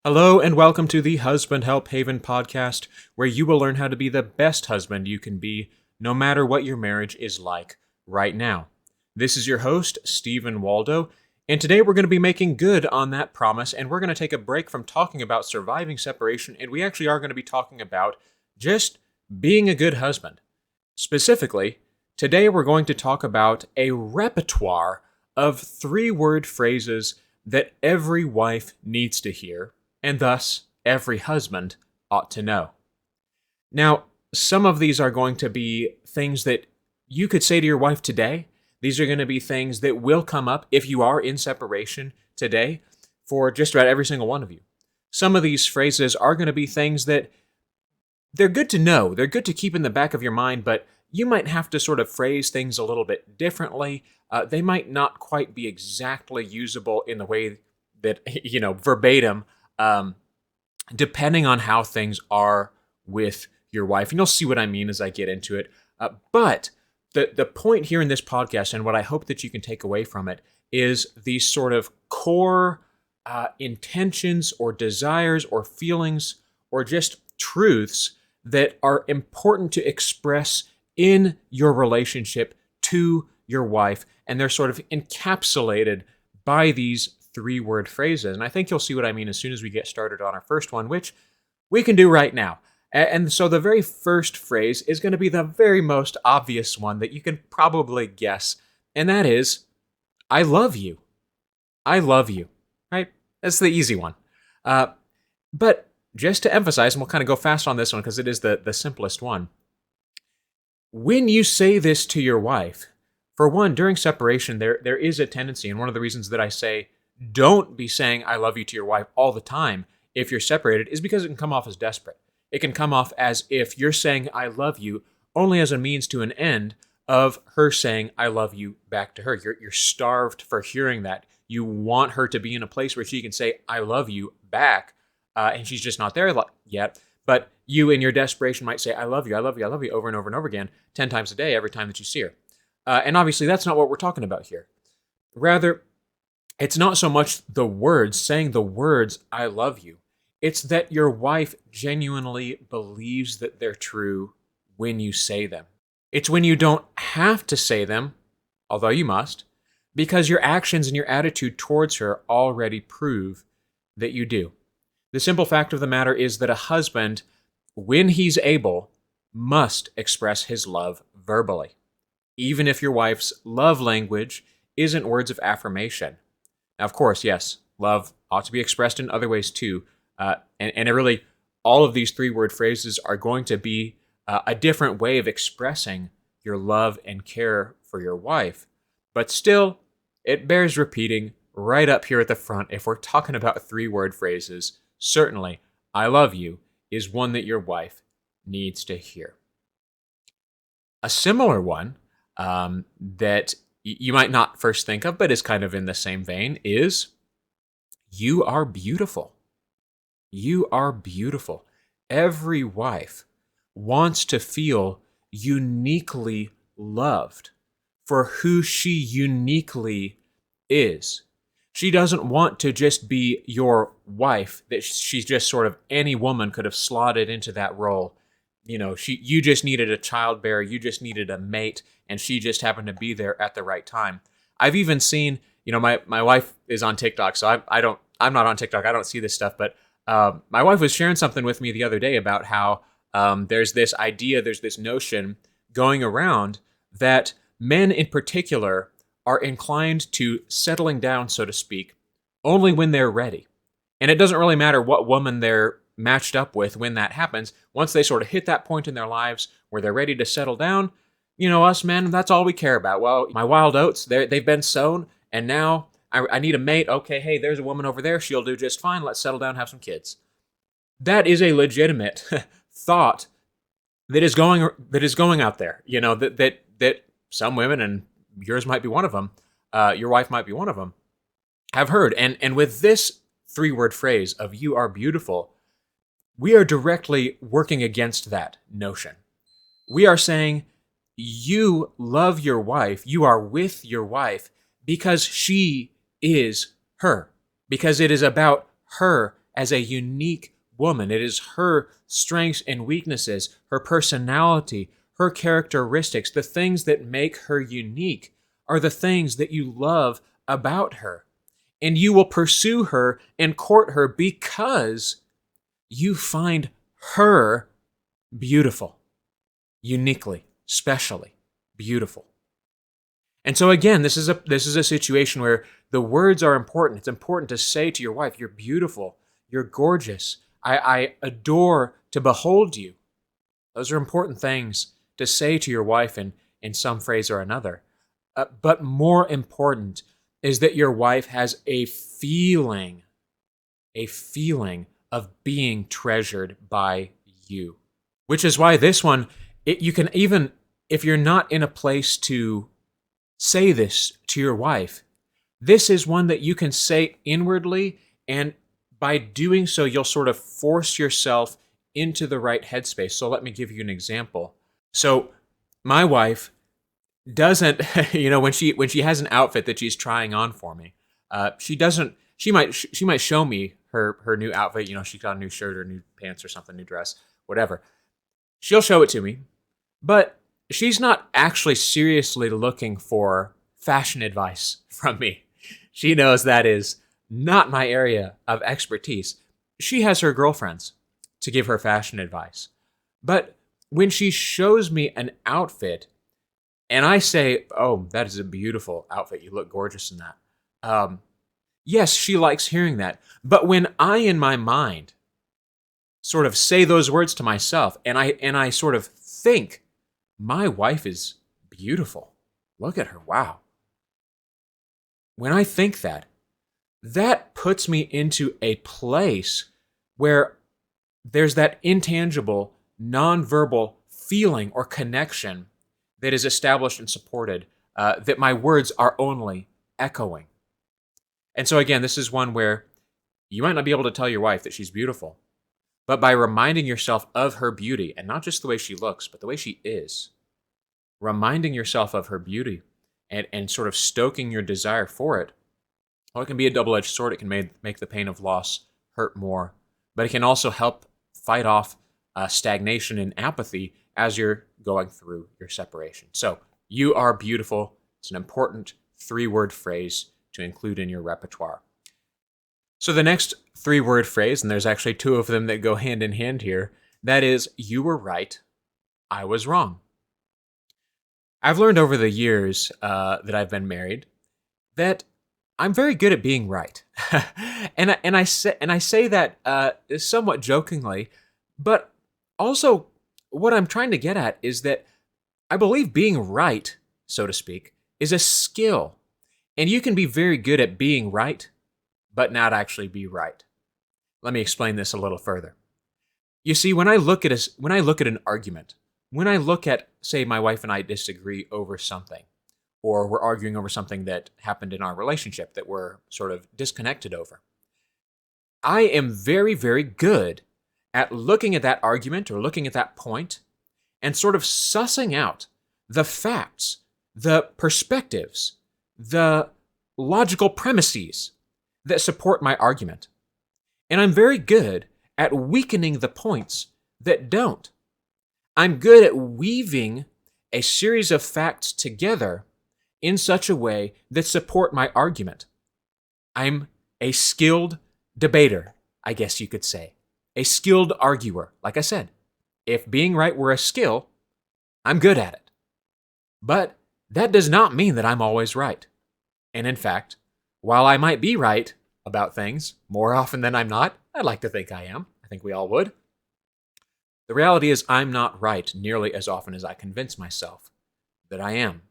Hello and welcome to the Husband Help Haven podcast, where you will learn how to be the best husband you can be, no matter what your marriage is like right now. This is your host, Stephen Waldo, and today we're going to be making good on that promise, and we're going to take a break from talking about surviving separation, and we actually are going to be talking about just being a good husband. Specifically, today we're going to talk about a repertoire of 3-word phrases that every wife needs to hear, and thus every husband ought to know. Now, some of these are going to be things that you could say to your wife today. These are going to be things that will come up if you are in separation today for just about every single one of you. Some of these phrases are going to be things that they're good to know. They're good to keep in the back of your mind, but you might have to sort of phrase things a little bit differently. They might not quite be exactly usable in the way that, verbatim, depending on how things are with your wife. And you'll see what I mean as I get into it. But the point here in this podcast, and what I hope that you can take away from it, is these sort of core intentions or desires or feelings or just truths that are important to express in your relationship to your wife. And they're sort of encapsulated by these 3-word phrases. And I think you'll see what I mean as soon as we get started on our first one, which we can do right now. And so the very first phrase is going to be the very most obvious one that you can probably guess. And that is, I love you. I love you. Right? That's the easy one. But just to emphasize, and we'll kind of go fast on this one because it is the simplest one. When you say this to your wife, for one, during separation, there is a tendency, and one of the reasons that I say don't be saying I love you to your wife all the time if you're separated is because it can come off as desperate. It can come off as if you're saying I love you only as a means to an end of her saying I love you back to her. You're starved for hearing that. You want her to be in a place where she can say I love you back, and she's just not there yet. But you in your desperation might say I love you, I love you, I love you over and over and over again 10 times a day every time that you see her. And obviously that's not what we're talking about here. Rather, it's not so much the words, saying the words, I love you. It's that your wife genuinely believes that they're true when you say them. It's when you don't have to say them, although you must, because your actions and your attitude towards her already prove that you do. The simple fact of the matter is that a husband, when he's able, must express his love verbally, even if your wife's love language isn't words of affirmation. Now, of course, yes, love ought to be expressed in other ways too. And it really, all of these 3-word phrases are going to be a different way of expressing your love and care for your wife. But still, it bears repeating right up here at the front. If we're talking about 3-word phrases, certainly, I love you is one that your wife needs to hear. A similar one that you might not first think of, but is kind of in the same vein, is you are beautiful. You are beautiful. Every wife wants to feel uniquely loved for who she uniquely is. She doesn't want to just be your wife, that she's just sort of any woman could have slotted into that role. You just needed a childbearer, you just needed a mate, and she just happened to be there at the right time. I've even seen, my wife is on TikTok, so I'm not on TikTok, I don't see this stuff, but my wife was sharing something with me the other day about how there's this notion going around that men in particular are inclined to settling down, so to speak, only when they're ready. And it doesn't really matter what woman they're matched up with when that happens. Once they sort of hit that point in their lives where they're ready to settle down, us men, that's all we care about. Well, my wild oats, they've been sown, and now I need a mate. Okay, hey, there's a woman over there. She'll do just fine. Let's settle down, have some kids. That is a legitimate thought that is going out there. That some women, and yours might be one of them, your wife might be one of them, have heard. And with this 3-word phrase of "you are beautiful," we are directly working against that notion. We are saying you love your wife, you are with your wife because she is her, because it is about her as a unique woman. It is her strengths and weaknesses, her personality, her characteristics, the things that make her unique are the things that you love about her. And you will pursue her and court her because you find her beautiful, uniquely, specially beautiful. And so again, this is a situation where the words are important. It's important to say to your wife, "You're beautiful, you're gorgeous. I adore to behold you." Those are important things to say to your wife in some phrase or another. But more important is that your wife has a feeling of being treasured by you. Which is why this one, you can even, if you're not in a place to say this to your wife, this is one that you can say inwardly, and by doing so, you'll sort of force yourself into the right headspace. So let me give you an example. So my wife doesn't, when she has an outfit that she's trying on for me, she might show me her new outfit. She got a new shirt or new pants or something, new dress, whatever. She'll show it to me, but she's not actually seriously looking for fashion advice from me. She knows that is not my area of expertise. She has her girlfriends to give her fashion advice. But when she shows me an outfit and I say, "Oh, that is a beautiful outfit. You look gorgeous in that." Yes, she likes hearing that. But when I, in my mind, sort of say those words to myself and I sort of think, "My wife is beautiful. Look at her. Wow." When I think that puts me into a place where there's that intangible, nonverbal feeling or connection that is established and supported, that my words are only echoing. And so again, this is one where you might not be able to tell your wife that she's beautiful, but by reminding yourself of her beauty, and not just the way she looks, but the way she is, reminding yourself of her beauty and sort of stoking your desire for it, well, it can be a double-edged sword. It can make the pain of loss hurt more, but it can also help fight off stagnation and apathy as you're going through your separation. So, "You are beautiful." It's an important 3-word phrase to include in your repertoire. So the next 3-word phrase, and there's actually 2 of them that go hand in hand here, that is, "You were right, I was wrong." I've learned over the years that I've been married that I'm very good at being right, and I say that somewhat jokingly, but also what I'm trying to get at is that I believe being right, so to speak, is a skill, and you can be very good at being right, but not actually be right. Let me explain this a little further. You see, when I look at an argument, when I look at, say, my wife and I disagree over something, or we're arguing over something that happened in our relationship that we're sort of disconnected over, I am very, very good at looking at that argument or looking at that point and sort of sussing out the facts, the perspectives, the logical premises that support my argument. And I'm very good at weakening the points that don't. I'm good at weaving a series of facts together in such a way that support my argument. I'm a skilled debater, I guess you could say. A skilled arguer. Like I said, if being right were a skill, I'm good at it. But that does not mean that I'm always right. And in fact, while I might be right about things more often than I'm not, I'd like to think I am. I think we all would. The reality is I'm not right nearly as often as I convince myself that I am.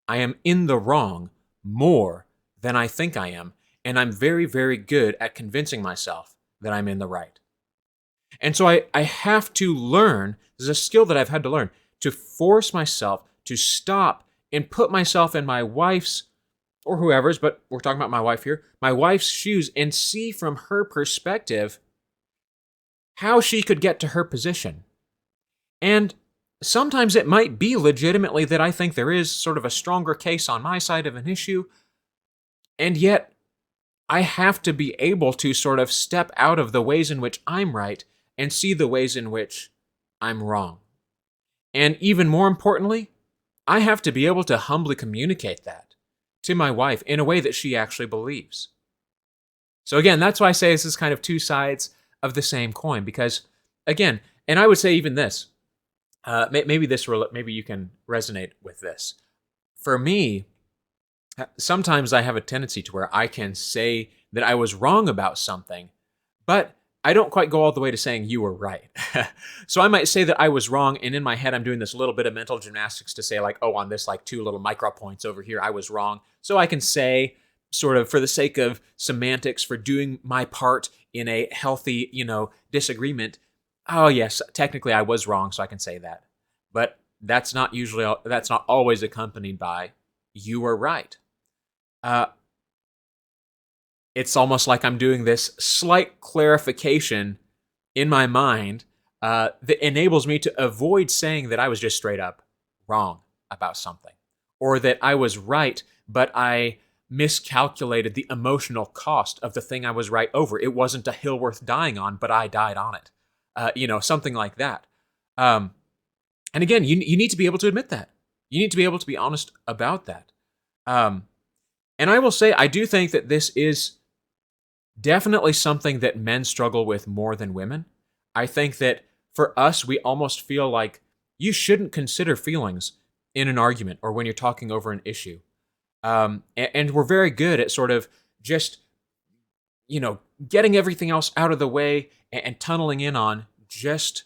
I am in the wrong more than I think I am, and I'm very, very good at convincing myself that I'm in the right. And so I have to learn, this is a skill that I've had to learn, to force myself to stop and put myself in my wife's, or whoever's, but we're talking about my wife here, my wife's shoes, and see from her perspective how she could get to her position. And sometimes it might be legitimately that I think there is sort of a stronger case on my side of an issue, and yet I have to be able to sort of step out of the ways in which I'm right and see the ways in which I'm wrong. And even more importantly, I have to be able to humbly communicate that to my wife in a way that she actually believes. So again, that's why I say this is kind of two sides of the same coin. Because again, and I would say even this, maybe you can resonate with this. For me, sometimes I have a tendency to where I can say that I was wrong about something, but I don't quite go all the way to saying you were right. So I might say that I was wrong, and in my head I'm doing this little bit of mental gymnastics to say like, oh, on this like two little micro points over here, I was wrong. So I can say, sort of for the sake of semantics, for doing my part in a healthy, disagreement, oh yes, technically I was wrong, so I can say that. But that's not always accompanied by you were right. Uh, it's almost like I'm doing this slight clarification in my mind that enables me to avoid saying that I was just straight up wrong about something, or that I was right, but I miscalculated the emotional cost of the thing I was right over. It wasn't a hill worth dying on, but I died on it. Something like that. And again, you need to be able to admit that. You need to be able to be honest about that. And I will say, I do think that this is definitely something that men struggle with more than women. I think that for us, we almost feel like you shouldn't consider feelings in an argument or when you're talking over an issue. And we're very good at sort of just, getting everything else out of the way and tunneling in on just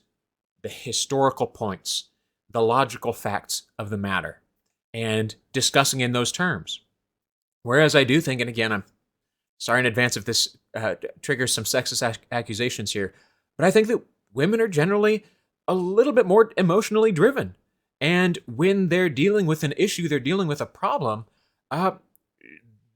the historical points, the logical facts of the matter, and discussing in those terms. Whereas I do think, and again, I'm sorry in advance if this triggers some sexist accusations here, but I think that women are generally a little bit more emotionally driven. And when they're dealing with an issue, they're dealing with a problem,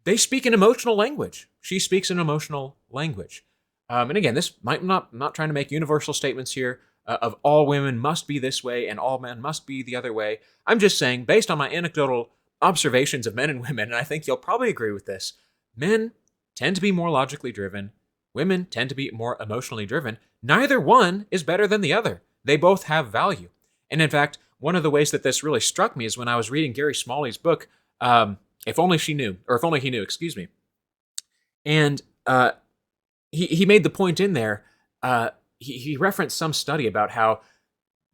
they speak an emotional language. She speaks an emotional language. And again, this might not trying to make universal statements here of all women must be this way and all men must be the other way. I'm just saying, based on my anecdotal observations of men and women, and I think you'll probably agree with this, men tend to be more logically driven. Women tend to be more emotionally driven. Neither one is better than the other. They both have value. And in fact, one of the ways that this really struck me is when I was reading Gary Smalley's book, If Only She Knew, or If Only He Knew, excuse me. And he made the point in there, he referenced some study about how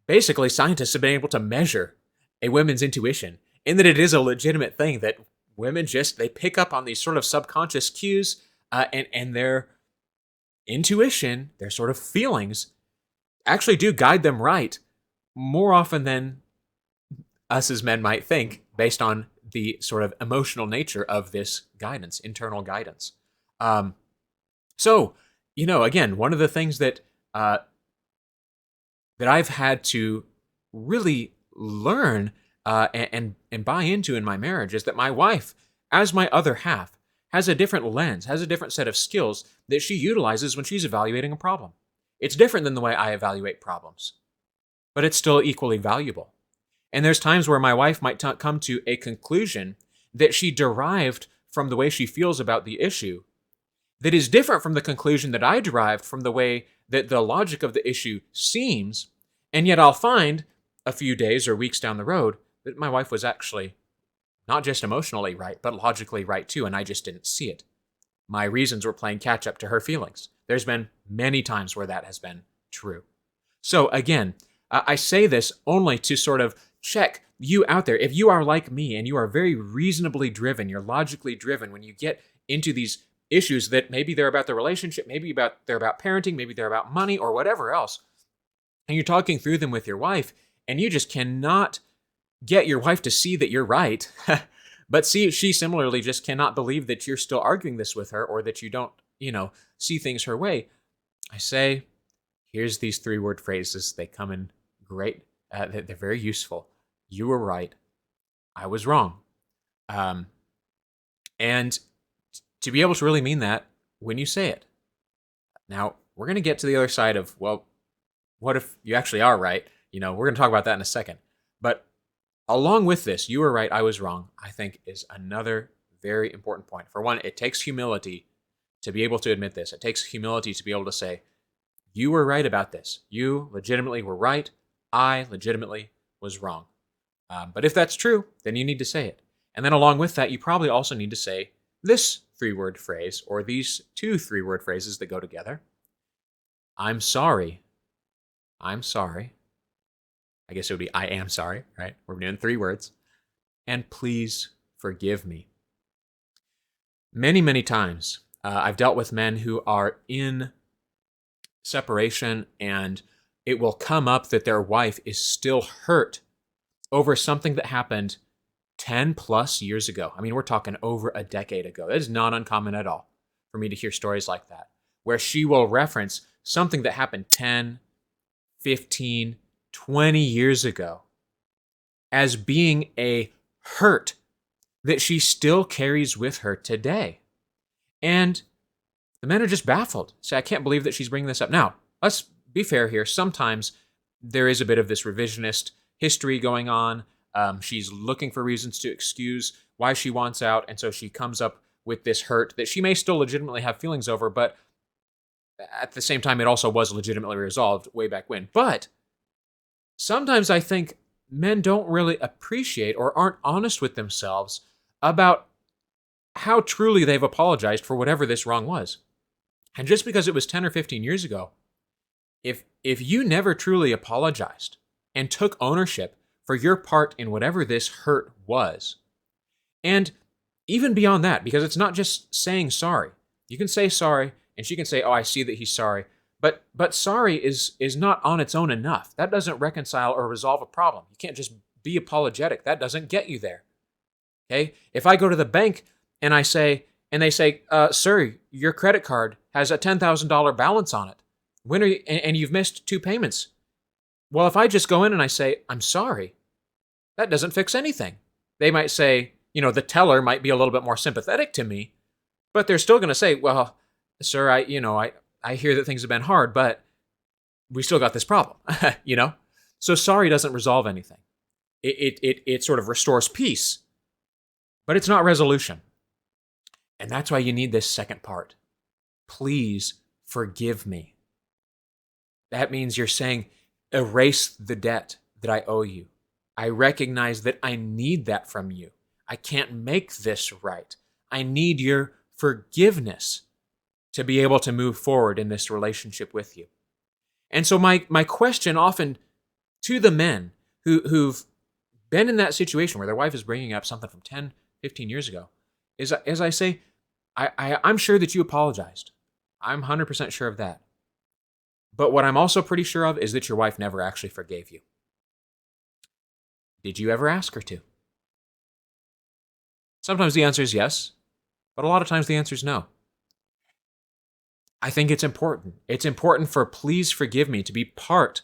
basically scientists have been able to measure a woman's intuition, and that it is a legitimate thing that women they pick up on these sort of subconscious cues, and their intuition, their sort of feelings, actually do guide them right more often than us as men might think, based on the sort of emotional nature of this guidance, internal guidance. So, again, one of the things that I've had to really learn and buy into in my marriage is that my wife, as my other half, has a different lens, has a different set of skills that she utilizes when she's evaluating a problem. It's different than the way I evaluate problems, but it's still equally valuable. And there's times where my wife might come to a conclusion that she derived from the way she feels about the issue that is different from the conclusion that I derived from the way that the logic of the issue seems, and yet I'll find a few days or weeks down the road that my wife was actually not just emotionally right, but logically right too, and I just didn't see it. My reasons were playing catch up to her feelings. There's been many times where that has been true. So again, I say this only to sort of check you out there. If you are like me and you are very reasonably driven, you're logically driven when you get into these issues that maybe they're about the relationship, maybe they're about parenting, maybe they're about money or whatever else, and you're talking through them with your wife, and you just cannot get your wife to see that you're right, but she similarly just cannot believe that you're still arguing this with her or that you don't, see things her way. I say, here's these 3-word phrases. They come in great. They're very useful. You were right. I was wrong. And to be able to really mean that when you say it. Now, we're going to get to the other side of, well, what if you actually are right? We're going to talk about that in a second. But along with this, you were right, I was wrong, I think is another very important point. For one, it takes humility to be able to admit this. It takes humility to be able to say, you were right about this. You legitimately were right. I legitimately was wrong. But if that's true, then you need to say it. And then along with that, you probably also need to say this 3-word phrase, or these 2 3-word phrases that go together. I'm sorry. I'm sorry. I guess it would be I am sorry, right? We're doing 3 words. And please forgive me. Many, many times, I've dealt with men who are in separation, and it will come up that their wife is still hurt over something that happened 10 plus years ago. I mean, we're talking over a decade ago. That is not uncommon at all for me to hear stories like that, where she will reference something that happened 10, 15, 20 years ago as being a hurt that she still carries with her today. And the men are just baffled. Say, I can't believe that she's bringing this up. Now, let's be fair here. Sometimes there is a bit of this revisionist history going on. She's looking for reasons to excuse why she wants out, and so she comes up with this hurt that she may still legitimately have feelings over, but at the same time, it also was legitimately resolved way back when. But sometimes I think men don't really appreciate or aren't honest with themselves about how truly they've apologized for whatever this wrong was. And just because it was 10 or 15 years ago, if you never truly apologized and took ownership for your part in whatever this hurt was, and even beyond that, because it's not just saying sorry. You can say sorry, and she can say, oh, I see that he's sorry. But sorry is not on its own enough. That doesn't reconcile or resolve a problem. You can't just be apologetic. That doesn't get you there. Okay? If I go to the bank and they say, sir, your credit card has a $10,000 balance on it. When are you, and you've missed 2 payments. Well, if I just go in and I say, I'm sorry, that doesn't fix anything. They might say, the teller might be a little bit more sympathetic to me, but they're still going to say, well, sir, I hear that things have been hard, but we still got this problem, So sorry doesn't resolve anything. It sort of restores peace, but it's not resolution. And that's why you need this second part. Please forgive me. That means you're saying, erase the debt that I owe you. I recognize that I need that from you. I can't make this right. I need your forgiveness to be able to move forward in this relationship with you. And so my question often to the men who've been in that situation where their wife is bringing up something from 10, 15 years ago is, as I say, I'm sure that you apologized. I'm 100% sure of that. But what I'm also pretty sure of is that your wife never actually forgave you. Did you ever ask her to? Sometimes the answer is yes, but a lot of times the answer is no. I think it's important. It's important for please forgive me to be part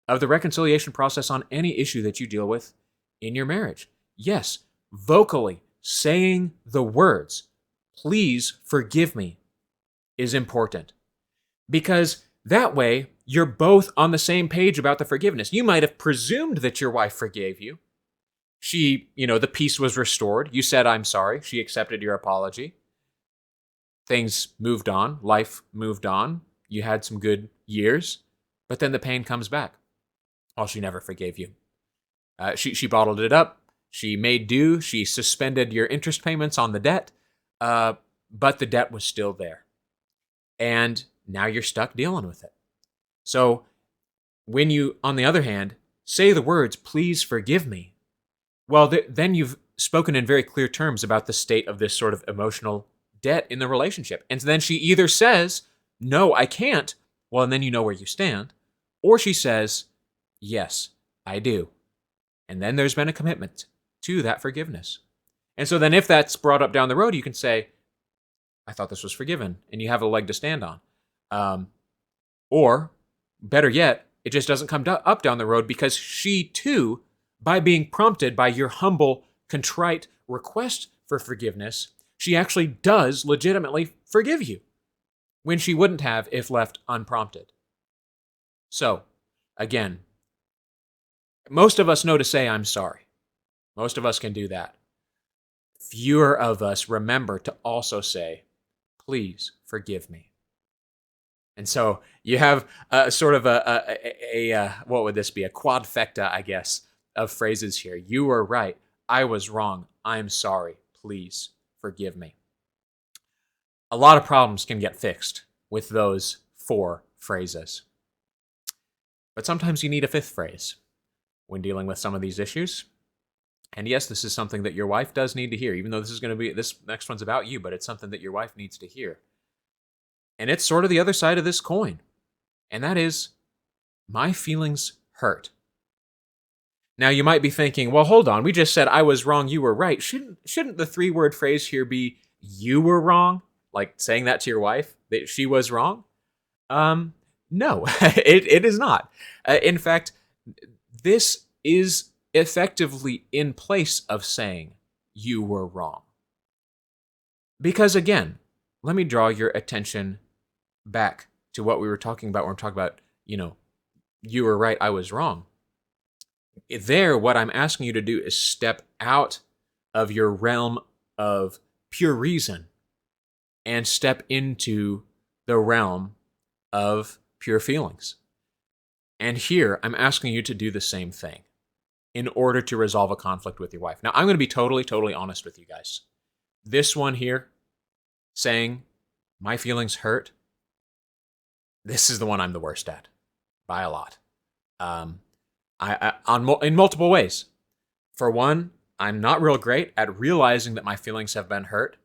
of the reconciliation process on any issue that you deal with in your marriage. Yes, vocally saying the words, please forgive me, is important. Because that way, you're both on the same page about the forgiveness. You might have presumed that your wife forgave you. She, the peace was restored. You said, I'm sorry. She accepted your apology. Things moved on. Life moved on. You had some good years. But then the pain comes back. Oh, she never forgave you. She bottled it up. She made due. She suspended your interest payments on the debt. But the debt was still there. And now you're stuck dealing with it. So when you, on the other hand, say the words, please forgive me, well, then you've spoken in very clear terms about the state of this sort of emotional debt in the relationship. And then she either says, no, I can't. Well, and then you know where you stand. Or she says, yes, I do. And then there's been a commitment to that forgiveness. And so then if that's brought up down the road, you can say, I thought this was forgiven, and you have a leg to stand on. Or, better yet, it just doesn't come up down the road because she too, by being prompted by your humble, contrite request for forgiveness, she actually does legitimately forgive you when she wouldn't have if left unprompted. So, again, most of us know to say, I'm sorry. Most of us can do that. Fewer of us remember to also say, please forgive me. And so you have sort of what would this be? A quadfecta, I guess, of phrases here. You were right. I was wrong. I'm sorry. Please forgive me. A lot of problems can get fixed with those 4 phrases. But sometimes you need a 5th phrase when dealing with some of these issues. And yes, this is something that your wife does need to hear, even though this next one's about you, but it's something that your wife needs to hear. And it's sort of the other side of this coin. And that is, my feelings hurt. Now you might be thinking, well, hold on, we just said I was wrong, you were right. Shouldn't the 3-word phrase here be you were wrong? Like saying that to your wife, that she was wrong? No, it is not. In fact, this is effectively in place of saying you were wrong. Because again, let me draw your attention back to what we were talking about when we're talking about, you were right, I was wrong. There, what I'm asking you to do is step out of your realm of pure reason and step into the realm of pure feelings. And here, I'm asking you to do the same thing in order to resolve a conflict with your wife. Now, I'm going to be totally, totally honest with you guys. This one here, saying, my feelings hurt, this is the one I'm the worst at, by a lot. In multiple ways. For one, I'm not real great at realizing that my feelings have been hurt.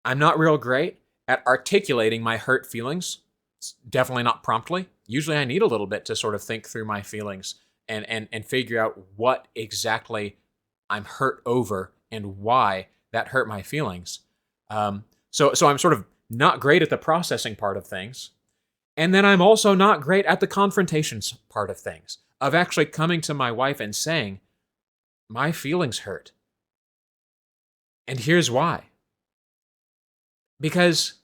I'm not real great at articulating my hurt feelings, definitely not promptly. Usually I need a little bit to sort of think through my feelings and figure out what exactly I'm hurt over and why that hurt my feelings. So I'm sort of not great at the processing part of things. And then I'm also not great at the confrontations part of things, of actually coming to my wife and saying, my feelings hurt. And here's why. Because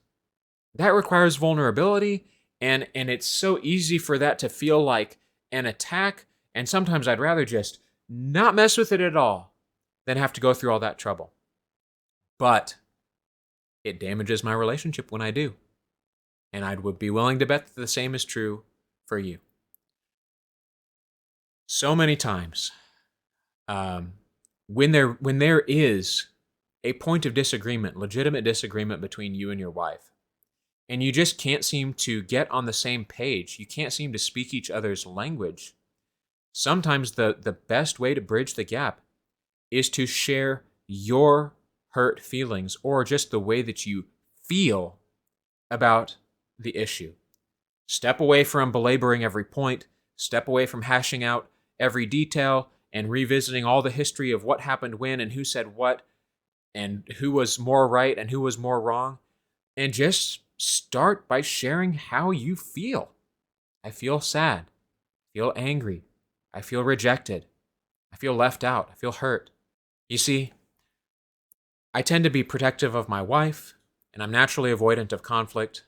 that requires vulnerability, and it's so easy for that to feel like an attack, and sometimes I'd rather just not mess with it at all than have to go through all that trouble. But it damages my relationship when I do. And I would be willing to bet that the same is true for you. So many times, when there is a point of disagreement, legitimate disagreement between you and your wife, and you just can't seem to get on the same page, you can't seem to speak each other's language, sometimes the best way to bridge the gap is to share your hurt feelings or just the way that you feel about the issue. Step away from belaboring every point, step away from hashing out every detail and revisiting all the history of what happened when and who said what and who was more right and who was more wrong, and just start by sharing how you feel. I feel sad. I feel angry. I feel rejected. I feel left out. I feel hurt. You see, I tend to be protective of my wife, and I'm naturally avoidant of conflict,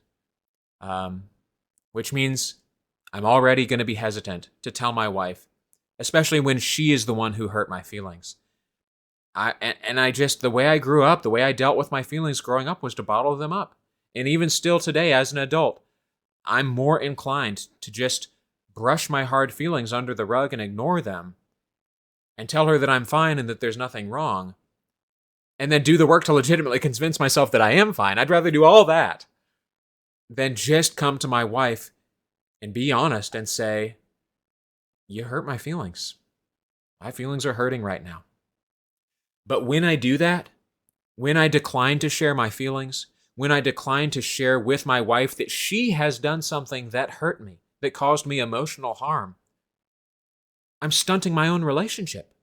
which means I'm already going to be hesitant to tell my wife, especially when she is the one who hurt my feelings. The way I grew up, the way I dealt with my feelings growing up was to bottle them up. And even still today, as an adult, I'm more inclined to just brush my hard feelings under the rug and ignore them and tell her that I'm fine and that there's nothing wrong, and then do the work to legitimately convince myself that I am fine. I'd rather do all that than just come to my wife and be honest and say, you hurt my feelings. My feelings are hurting right now. But when I do that, when I decline to share my feelings, when I decline to share with my wife that she has done something that hurt me, that caused me emotional harm, I'm stunting my own relationship.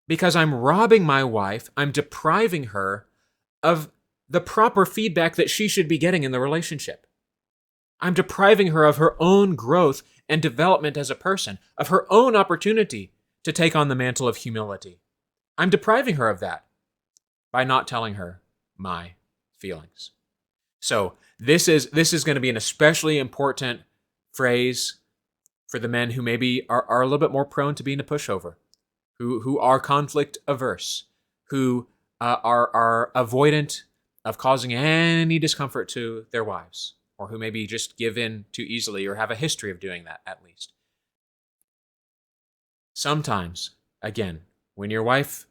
Because I'm robbing my wife, I'm depriving her of the proper feedback that she should be getting in the relationship. I'm depriving her of her own growth and development as a person, of her own opportunity to take on the mantle of humility. I'm depriving her of that by not telling her my feelings. So this is going to be an especially important phrase for the men who maybe are a little bit more prone to being a pushover, who are conflict averse, who are avoidant of causing any discomfort to their wives, or who maybe just give in too easily or have a history of doing that at least. Sometimes, again, when your wife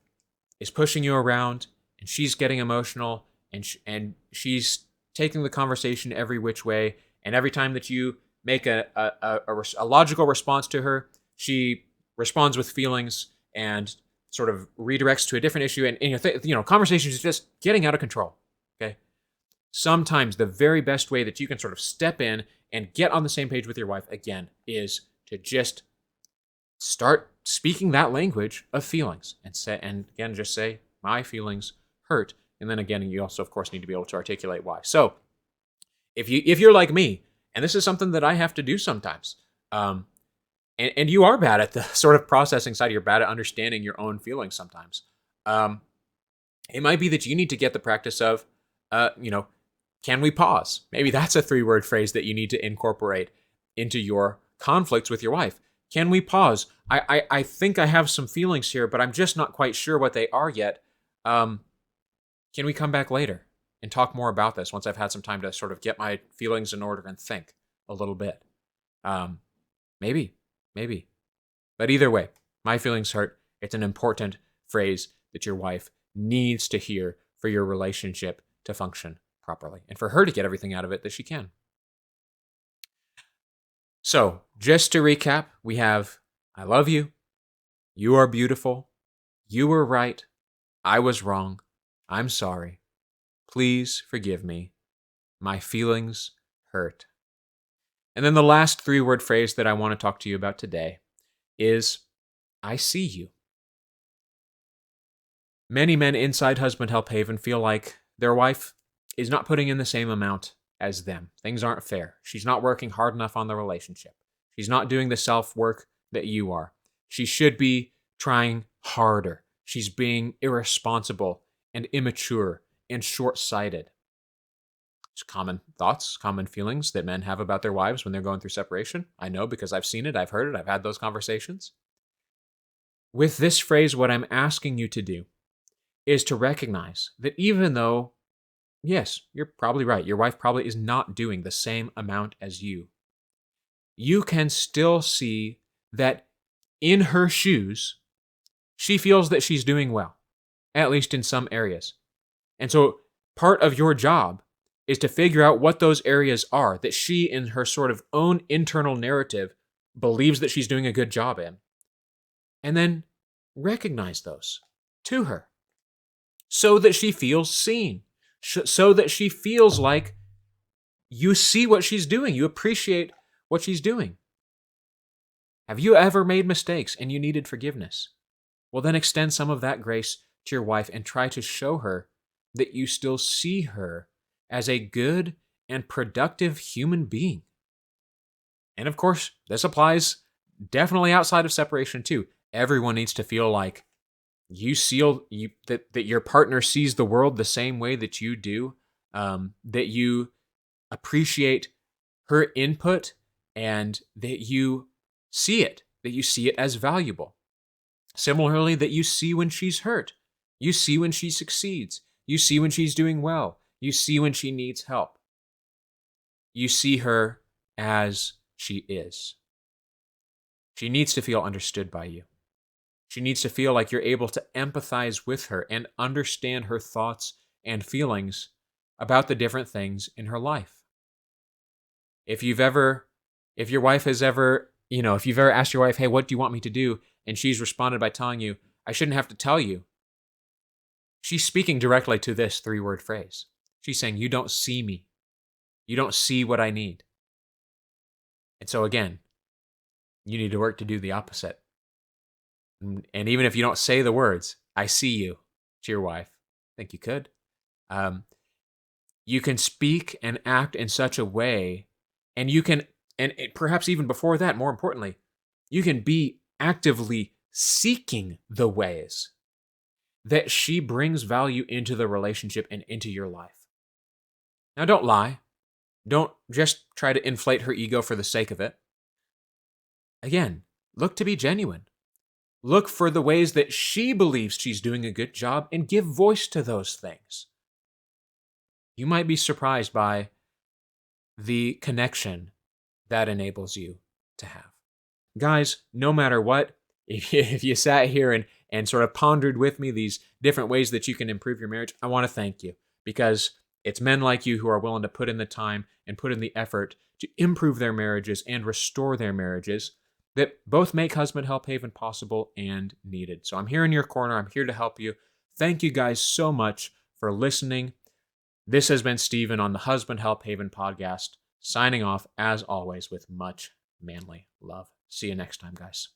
is pushing you around and she's getting emotional and she's taking the conversation every which way, and every time that you make a logical response to her, she responds with feelings and sort of redirects to a different issue, and conversations is just getting out of control. Okay, sometimes the very best way that you can sort of step in and get on the same page with your wife again is to just start speaking that language of feelings and again just say, my feelings hurt. And then again, you also of course need to be able to articulate why. So if you're like me, and this is something that I have to do sometimes, and you are bad at the sort of processing side, you're bad at understanding your own feelings sometimes. It might be that you need to get the practice of, can we pause? Maybe that's a 3-word phrase that you need to incorporate into your conflicts with your wife. Can we pause? I think I have some feelings here, but I'm just not quite sure what they are yet. Can we come back later and talk more about this once I've had some time to sort of get my feelings in order and think a little bit? Maybe. But either way, my feelings hurt. It's an important phrase that your wife needs to hear for your relationship to function properly and for her to get everything out of it that she can. So, just to recap, we have, I love you. You are beautiful. You were right. I was wrong. I'm sorry. Please forgive me. My feelings hurt. And then the last 3-word phrase that I want to talk to you about today is, I see you. Many men inside Husband Help Haven feel like their wife is not putting in the same amount as them. Things aren't fair. She's not working hard enough on the relationship. She's not doing the self-work that you are. She should be trying harder. She's being irresponsible and immature and short-sighted. It's common thoughts, common feelings that men have about their wives when they're going through separation. I know because I've seen it, I've heard it, I've had those conversations. With this phrase, what I'm asking you to do is to recognize that even though, yes, you're probably right, your wife probably is not doing the same amount as you, you can still see that in her shoes, she feels that she's doing well, at least in some areas. And so part of your job is to figure out what those areas are that she, in her sort of own internal narrative, believes that she's doing a good job in. And then recognize those to her so that she feels seen, so that she feels like you see what she's doing, you appreciate what she's doing. Have you ever made mistakes and you needed forgiveness? Well, then extend some of that grace to your wife and try to show her that you still see her as a good and productive human being. And of course, this applies definitely outside of separation too. Everyone needs to feel like that your partner sees the world the same way that you do, that you appreciate her input and that you see it as valuable. Similarly, that you see when she's hurt. You see when she succeeds. You see when she's doing well. You see when she needs help. You see her as she is. She needs to feel understood by you. She needs to feel like you're able to empathize with her and understand her thoughts and feelings about the different things in her life. If you've ever asked your wife, hey, what do you want me to do? And she's responded by telling you, I shouldn't have to tell you. She's speaking directly to this 3-word phrase. She's saying, you don't see me. You don't see what I need. And so again, you need to work to do the opposite. And even if you don't say the words, I see you, to your wife, I think you could. You can speak and act in such a way, and you can, and perhaps even before that, more importantly, you can be actively seeking the ways that she brings value into the relationship and into your life. Now, don't lie. Don't just try to inflate her ego for the sake of it. Again, look to be genuine. Look for the ways that she believes she's doing a good job and give voice to those things. you might be surprised by the connection that enables you to have. Guys, no matter what, if you sat here and sort of pondered with me these different ways that you can improve your marriage, I want to thank you, because it's men like you who are willing to put in the time and put in the effort to improve their marriages and restore their marriages that both make Husband Help Haven possible and needed. So I'm here in your corner. I'm here to help you. Thank you guys so much for listening. This has been Stephen on the Husband Help Haven podcast, signing off as always with much manly love. See you next time, guys.